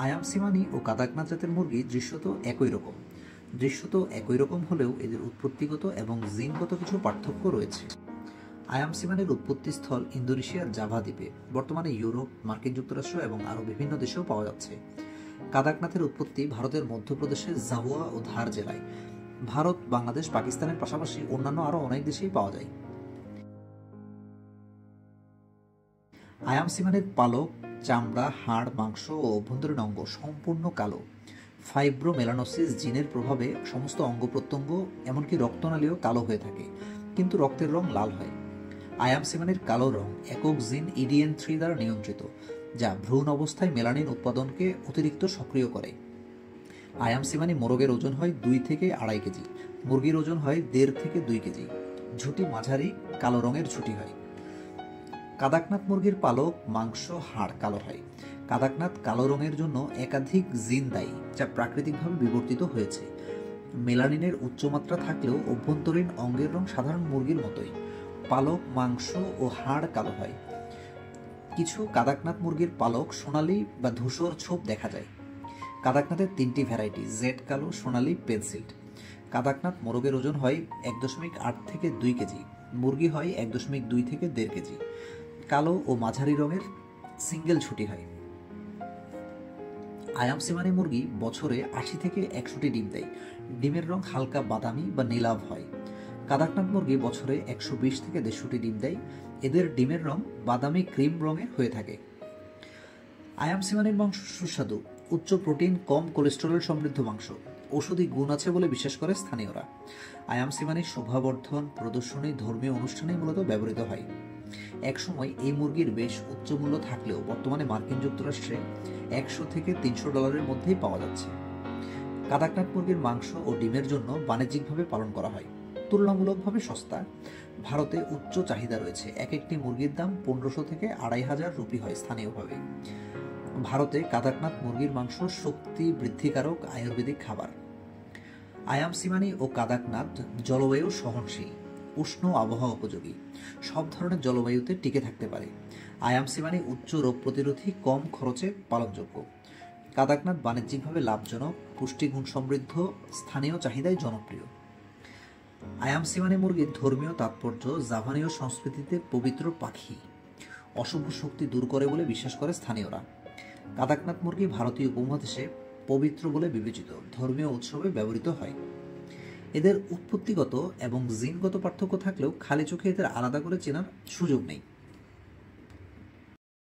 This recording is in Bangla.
আয়াম সিমানি ও কাদাকনাথ জাতের মুরগি দৃশ্যত একই রকম হলেও এদের উৎপত্তিগত এবং জিনগত কিছু পার্থক্য রয়েছে। আয়াম সিমানির উৎপত্তিস্থল ইন্দোনেশিয়ার জাভা দ্বীপে, বর্তমানে ইউরোপ, মার্কিন যুক্তরাষ্ট্র এবং আরও বিভিন্ন দেশেও পাওয়া যাচ্ছে। কাদাকনাথের উৎপত্তি ভারতের মধ্যপ্রদেশের জাবুয়া ও ধার জেলায়। ভারত, বাংলাদেশ, পাকিস্তানের পাশাপাশি অন্যান্য আরও অনেক দেশেই পাওয়া যায়। আয়াম সিমানির পালক, চামড়া, হাড়, মাংস ও অভ্যন্তরীণ অঙ্গ সম্পূর্ণ কালো। ফাইব্রোমেলানোসিস জিনের প্রভাবে সমস্ত অঙ্গ প্রত্যঙ্গ এমনকি রক্তনালীও কালো হয়ে থাকে, কিন্তু রক্তের রং লাল হয়। আয়াম সিমানির কালো রং একক জিন EDN3 দ্বারা নিয়ন্ত্রিত, যা ভ্রূণ অবস্থায় মেলানিন উৎপাদনকে অতিরিক্ত সক্রিয় করে। আয়াম সিমানি মোরগের ওজন হয় 2 থেকে 2.5 কেজি, মুরগির ওজন হয় 1.5 থেকে 2 কেজি। ঝুঁটি মাঝারি কালো রঙের ঝুঁটি হয়। কাদাকনাথ মুরগির পালক, মাংস, হাড় কালো হয়। কাদাকনাথ কালো রঙের জন্য একাধিক জিন দায়ী, যা প্রাকৃতিকভাবে বিবর্তিত হয়েছে। মেলানিনের উচ্চমাত্রা থাকলেও অভ্যন্তরীণ অঙ্গের রং সাধারণ মুরগির মতোই। পালক, মাংস ও হাড় কালো হয়। কিছু কাদাকনাথ মুরগির পালক সোনালী বা ধূসর ছোপ দেখা যায়। কাদাকনাথের 3টি ভ্যারাইটি: জেড কালো, সোনালী, পেন্সিল্ড। কাদাকনাথ মোরগের ওজন হয় 1.8 থেকে 2 কেজি, মুরগি হয় 1.2 থেকে 1.5 কেজি। কালো ও মাঝারি রঙের সিঙ্গেল ঝুঁটি হয়। আয়াম সিমানি মুরগি বছরে 80 থেকে 100টি ডিম দেয়। ডিমের রং হালকা বাদামি বা নীলাভ হয়। কাদাকনাথ মুরগি বছরে 120 থেকে 150টি ডিম দেয়। এদের ডিমের রং বাদামি ক্রিম রঙের হয়ে থাকে। আয়াম সিমানির মাংস সুস্বাদু, উচ্চ প্রোটিন, কম কোলেস্টেরল সমৃদ্ধ মাংস। ঔষধি গুণ আছে বলে বিশ্বাস করে স্থানীয়রা। আয়াম সিমানির শোভাবর্ধন, প্রদর্শনী, ধর্মীয় অনুষ্ঠানে মূলত ব্যবহৃত হয়। একসময় এই মুরগির বেশ উচ্চ মূল্য থাকলেও বর্তমানে মার্কিন যুক্তরাষ্ট্রে $100 থেকে $300 মধ্যেই পাওয়া যাচ্ছে। কাদাকনাথ মুরগির মাংস ও ডিমের জন্য বাণিজ্যিকভাবে পালন করা হয়। তুলনামূলকভাবে সস্তা। ভারতে উচ্চ চাহিদা রয়েছে। এক একটি মুরগির দাম 1500 থেকে 2500 রুপি হয় স্থানীয়ভাবে। ভারতে কাদাকনাথ মুরগির মাংস শক্তি বৃদ্ধিকারক আয়ুর্বেদিক খাবার। আয়াম সিমানি ও কাদাকনাথ জলবায়ু সহনশীল, উষ্ণ আবহাওয়া উপযোগী, সব ধরনের জলবায়ুতে টিকে থাকতে পারে। আয়াম সিমানি উচ্চ রোগ প্রতিরোধী, কম খরচে পালনযোগ্য। কাদাকনাথ বাণিজ্যিকভাবে লাভজনক, পুষ্টিগুণ সমৃদ্ধ, স্থানীয় চাহিদায় জনপ্রিয়। আয়াম সিমানি মুরগির ধর্মীয় তাৎপর্য: জাভানীয় সংস্কৃতিতে পবিত্র পাখি, অশুভ শক্তি দূর করে বলে বিশ্বাস করে স্থানীয়রা। কাদাকনাথ মুরগি ভারতীয় উপমহাদেশে পবিত্র বলে বিবেচিত, ধর্মীয় উৎসবে ব্যবহৃত হয়। এদের উৎপত্তিগত এবং জিনগত পার্থক্য থাকলেও খালি চোখে এদের আলাদা করে চেনার সুযোগ নেই।